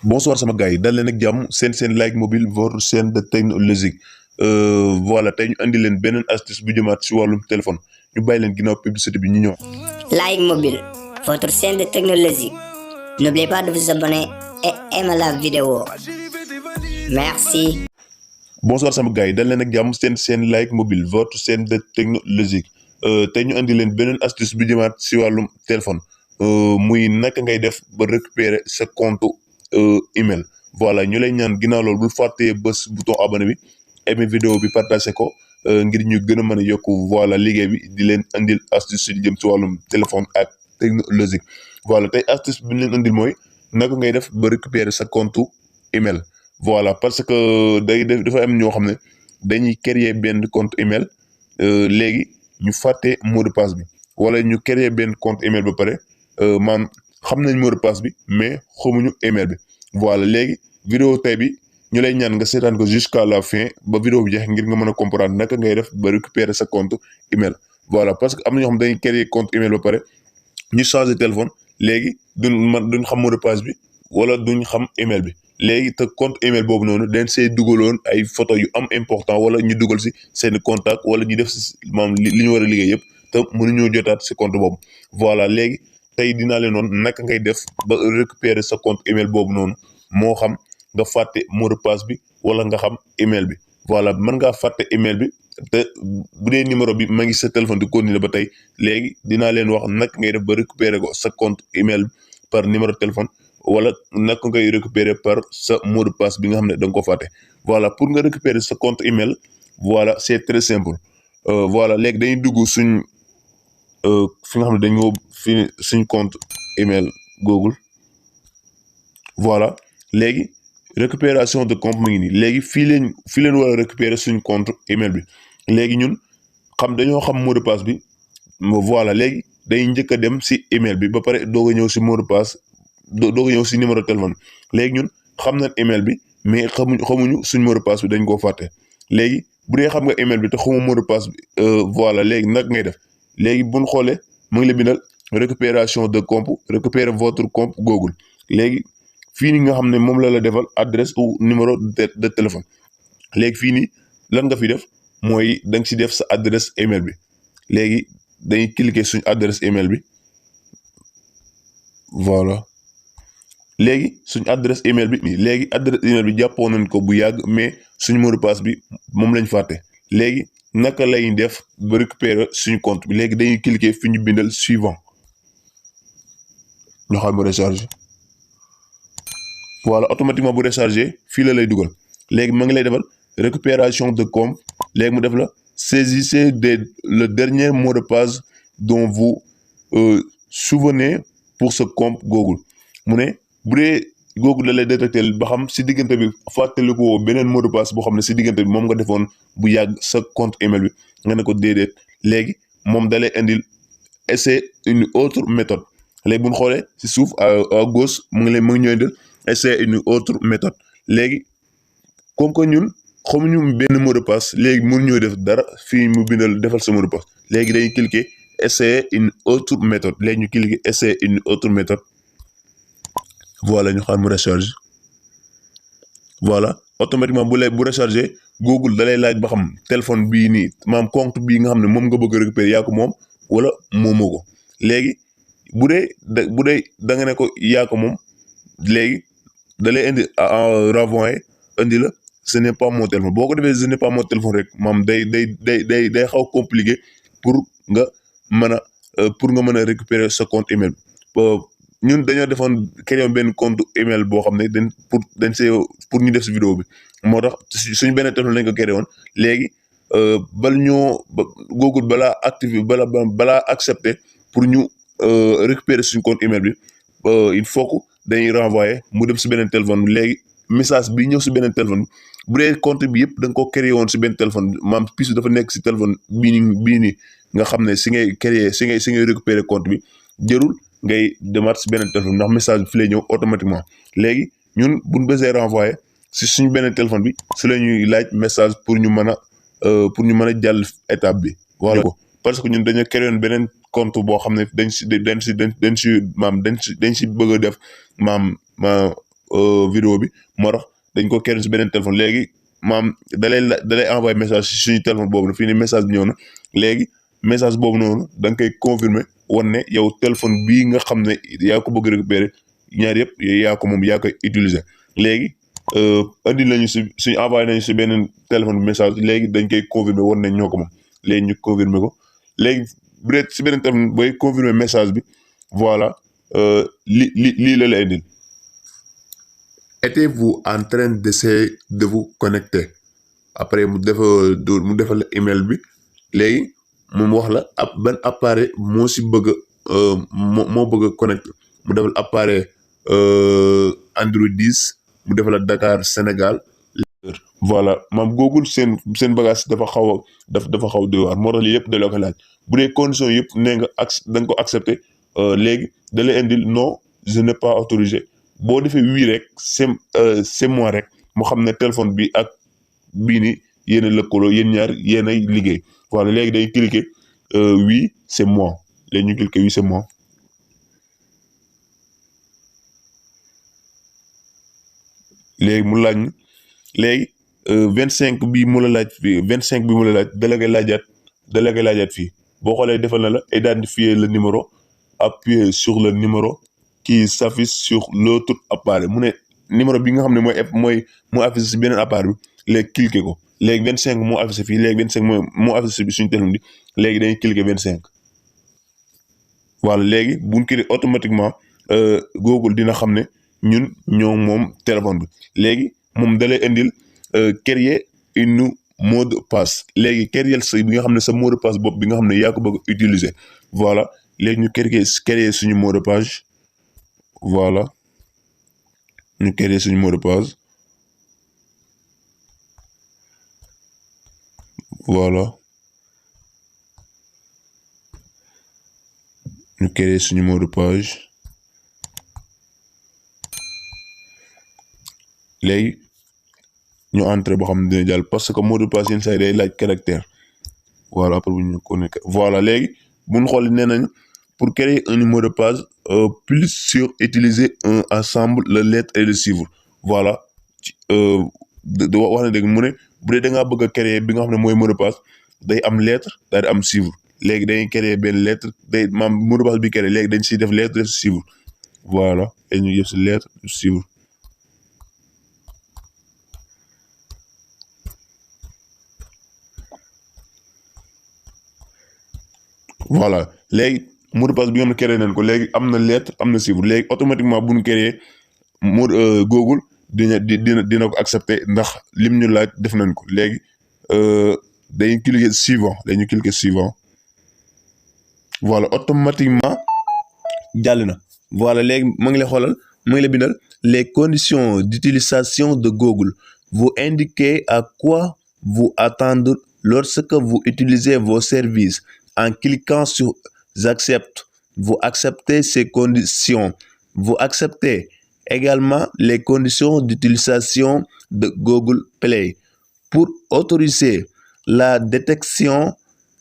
Bonsoir sama gars yi dal leen ak jàmm seen like mobile votre chaîne de technologique voilà tey ñu andi leen beneen astuce bu jëmaat si wàllum téléphone ñu bàyyi leen ginnaaw publicité bi ñu ñëw. Like Mobile, votre chaîne de technologie. N'oubliez pas de vous abonner et aimer la vidéo. Merci. Bonsoir sama gars yi dal leen ak jàmm seen like mobile votre chaîne de technologique tey ñu andi leen beneen astuce bu jëmaat si wàllum téléphone muy naka ngay def ba récupérer sa compte email. Voilà ñu lay ñaan ginnaaw loolu bul fàttee bés bouton abonné bi aimer vidéo bi partagé ko ngir ñu gën a mën a yokk voilà liggéey bi di leen andil astuce yi jëm ci wàllum téléphone ak technologique. Voilà tey astuce bi ñu leen andil mooy naka ngay def ba récupérer sa compte email. Voilà parce que dafa am ñoo xam ne dañuy créer benn compte email léegi ñu fàtte mot de passe bi wala ñu créer benn compte email ba pare man xam nañ mot de passe bi mais xamuñu email bi. Voilà léegi vidéo tey bi ñu lay ñaan nga seetaan ko jusqu'à la fin ba vidéo bi jeex ngir nga mën a comprendre naka ngay def ba récupérer sa compte email. Voilà parce que am na ñoo xam dañuy créer compte email ba pare ñu changer téléphone léegi duñ xam mot de passe bi wala duñ xam email bi. léegi te compte email boobu noonu dañ see dugaloon ay photo yu am important wala ñu dugal si seen contact wala ñu def si maam li ñu war a liggéey yëpp te mënuñoo jotaat si compte boobu. Voilà léegi tey dinaa leen noonu naka ngay def ba récupérer sa compte email boobu noonu moo xam nga fàtte mot de passe bi wala nga xam email bi. Voilà mën ngaa fàtte email bi te bu dee numéro bi ma ngi sa téléphone di continuer ba tey léegi dinaa leen wax naka ngay def ba récupérer ko sa compte email par numéro de téléphone. wala naka ngay récupérer par sa mot de passe bi nga xam ne da nga ko fàtte. Voilà pour nga récupérer sa compte email voilà c'est très simple voilà léegi dañuy dugg suñ fi nga xam ne dañoo fi suñ compte email Google. Voilà léegi récupération de compte mu ngi nii léegi fii leen war a récupérer suñ compte email bi léegi ñun dañoo xam mot de passe bi. Voilà léegi dañuy njëkk a dem si email bi ba pare doog a ñëw si mot de passe. doog a ñëw si numéro de téléphone léegi ñun xam nañ email bi mais xamuñu suñ mot de passe bi dañ koo fàtte. léegi bu dee xam nga email bi te xamu mot de passe bi voilà léegi nag ngay def léegi buñ xoolee mu ngi la bindal récupération de compte récupérer votre compte Google. léegi fii nii nga xam ne moom la defal adresse ou numéro de téléphone léegi fii nii lan nga fi def mooy da nga si def sa adresse email bi léegi dañuy cliquer suñ adresse email bi voilà. léegi suñ adresse email bi léegi adresse email bi jàppoon nañ ko bu yàgg mais suñ mot de passe bi moom lañ fàtte. léegi naka lay def ba récupérer suñu compte bi léegi dañuy cliquer fi ñu bindal suivant ñu xam mu recharger. voilà automatiquement bu recharger fii la lay dugal léegi ma ngi lay defal récupération de compte léegi mu def la saisissez le dernier mot de passe dont vous souvenez pour ce compte Google. mu ne bu dee Google la lay détecté ba xam si diggante bi fàttaliku woo beneen mot de passe boo xam ne si diggante bi moom nga defoon bu yàgg sa compte email bi nga ne ko déedéet léegi moom da lay indil essayer une autre méthode. léegi bu ñu xoolee si suuf à gauche mu ngi ñëw indil essayer une autre méthode. léegi comme que ñun xamuñu benn mot de passe léegi mënuñoo def dara fii mu bindal defal sa mot de passe léegi dañuy cliquer essayer une autre méthode léegi ñu cliquer essayer une autre méthode. voilà ñu xam mu recharge. voilà automatiquement bu recharger Google da lay laaj ba xam téléphone bii nii maam compte bii nga xam ne moom nga bëgg a récupérer yaa ko moom wala moomoo ko. léegi bu dee da nga ne ko yaa ko moom léegi da lay indi renvoyer indi la ce n'est pas mon téléphone boo ko defee ce n'est pas mon téléphone rek maam day xaw compliqué pour nga mën a récupérer sa compte email. ñun dañoo defoon créé benn compte email boo xam ne pour ñu def si vidéo bi moo tax suñu benn téléphone lañ ko créé woon léegi Google balaa activé balaa accepté pour ñu récupérer suñu compte email bi il faut que dañuy renvoyer mu dem si beneen téléphone bi léegi message bi ñëw si beneen téléphone bi bu dee compte bi yëpp da nga ko créé woon si benn téléphone maam puisque dafa nekk si téléphone bii nii nga xam ne si ngay créé si ngay récupérer compte bi jërul ngay demaat si beneen téléphone ndax message bi fi lay ñëw automatiquement. léegi ñun buñ bësee renvoyer si suñ beneen téléphone bi si la ñuy laaj message pour ñu mën a jàll étape bi. voilà parce que ñun dañoo créé beneen compte boo xam ne dañ si bëgg a def vidéo bi moo tax dañ ko créé si beneen téléphone léegi maam dalay envoyé message si suñu téléphone boobu na fii ni message bi ñëw na léegi message boobu noonu da nga koy confirmer wan ne yow téléphone bii nga xam ne yaa ko bëgg récupérer ñaar yëpp yaa ko moom yaa koy utiliser léegi indi nañu suñu envoyé nañu si beneen téléphone bi message léegi dañ koy confirmer wan nañ ñoo ko moom léegi ñu confirmer ko léegi bu dee si beneen téléphone booy confirmer message bi voilà lii la indil. Êtes-vous en train d'essayer de vous connecter après mu defal la email bi léegi moom wax la ban appareil moo si bëgg moo bëgg a connecté mu defal appareil Android 10 mu defal la Dakar Sénégal. voilà maam Google seen bagage dafa xaw a doy waar moo tax lii yëpp da la ko laaj bu dee condition yëpp nee nga da nga ko accepté léegi da lay indil non je n'ai pas autorisé boo defee wii rek c'est moi rek mu xam ne téléphone bi ak bii ni yéen a lëkkaloo yéen ñaar yéen ay liggéey voilà léegi day cliquer oui c'est moi léegi ñu cliquer oui c'est moi. léegi mu laaj léegi 25 bii mu la laaj fii 25 bi mu la laaj da la koy laajaat fii boo xoolee defal na la identifier le numéro appuyer sur le numéro qui s'affiche sur l'autre appareil mu ne numéro bi nga xam ne mooy affiché si beneen appareil bi léegi cliquer ko léegi 25 moo affiché fii léegi 25 moo affiché bi suñu téléphone bi léegi dañuy cliquer 25 voilà léegi buñ cliquer automatiquement Google dina xam ne ñun ñoo moom téléphone bi léegi moom da lay indil créer une mot de passe léegi créer bi nga xam ne sa mot de passe bopp bi nga xam ne yaa ko bëgg a utiliser voilà léegi ñu créer suñu mot de passe voilà ñu créer suñu mot de passe voilà ñu créer suñu mot de passe léegi ñu entrer boo xam ne dina jàll parce que mot de passe yenn saa yi day laaj caractère voilà après bu ñu connecté voilà léegi bu ñu xoolee nee nañ pour créer un mot de passe plus sur utiliser un ensemble de lettres et de chiffres voilà wax na dëgg mu ne bu dee da ngaa bëgg a créer bi nga xam ne mooy mot de passe day am lettre daal di am chiffre léegi dañuy créer benn lettre day maam mot de passe bi créer léegi dañ siy def lettre def si chiffre voilà et ñu def si lettre chiffre. voilà léegi mot de passe bi nga xam ne créé nañ ko léegi am na lettre am na chiffre léegi automatiquement bu ñu créé Google dina ko accepté ndax lim ñu laaj def nañ ko léegi dañuy cliquer suivant voilà automatiquement jàll na voilà léegi ma ngi lay xoolal ma ngi lay bindal les conditions d'utilisation de Google vous indiquez à quoi vous attendre lorsque vous utilisez vos services. En cliquant sur j'accepte, vous acceptez ces conditions. Vous acceptez également les conditions d'utilisation de Google Play pour autoriser la détection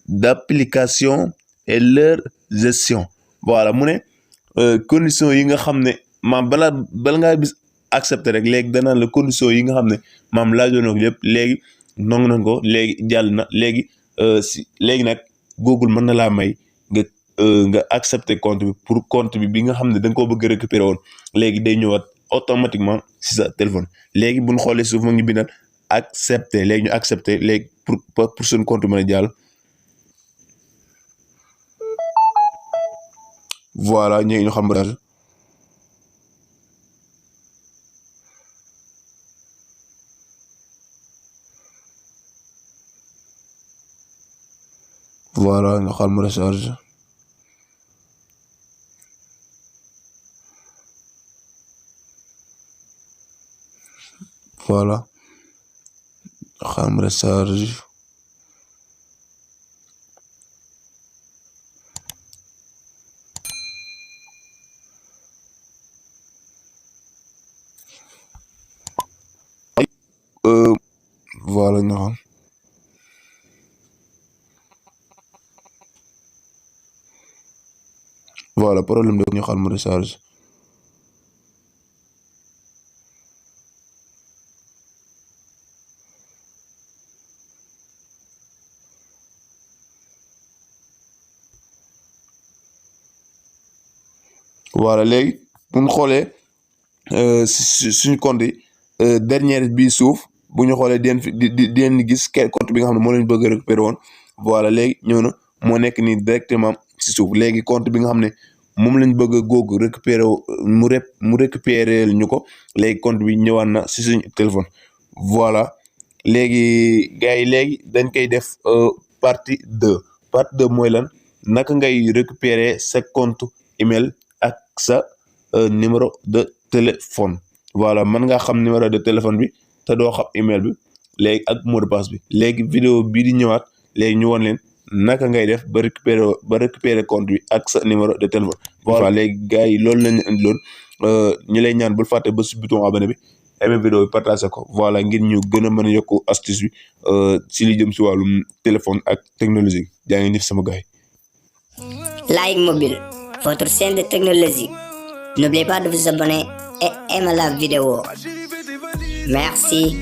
d'applications et leur gestion. Voilà mu ne conditions yi nga xam ne maam bala ngaa bis accepté rek léegi danaan la conditions yi nga xam ne maam laajoon na ko yëpp léegi nangu nañ ko léegi jàll na léegi léegi nag Google mën na laa may nga accepter compte bi pour compte bi nga xam ne da nga koo bëgg a récupérer woon léegi day ñëwaat automatiquement si sa téléphone léegi bu ñu xoolee suuf ma ngi bindal accepter léegi ñu accepter léegi pour suñu compte mën a jàll. voilà ñu xam message voilà nga xam mu recharge voilà nga xam recharge voilà nga xam voilà problème de ñu xam mu recharge voilà léegi bu ñu xoolee suñu compte yi dernière bi suuf bu ñu xoolee di gis compte bi nga xam ne moo leen bëgg a récupérer woon voilà léegi ñëw na moo nekk nii directement si suuf léegi compte bi nga xam ne moom lañ bëgg a googu récupérer mu récupérer ñu ko léegi compte bi ñëwaat na si suñu téléphone voilà léegi gars yi léegi dañ koy def partie 2 mooy lan naka ngay récupérer sa compte email ak sa numéro de téléphone voilà mën ngaa xam numéro de téléphone bi te doo xam email bi léegi ak mot de passe bi léegi vidéo bii di ñëwaat léegi ñu woon leen naka ngay def ba récupérer compte bi ak sa numéro de téléphone voilà léegi gars yi loolu lañ indi loon ñu lay ñaan bul fàtte ba si bouton abonné bi aimé vidéo bi partagé ko voilà ngir ñu gën a mën a yokk astuce bi si li jëm si wàllum téléphone ak technologie jaa ngi ñëf sama gars yi. Like Mobile, votre chaîne de technologie. N'oubliez pas de vous abonner et aimer la vidéo. Merci.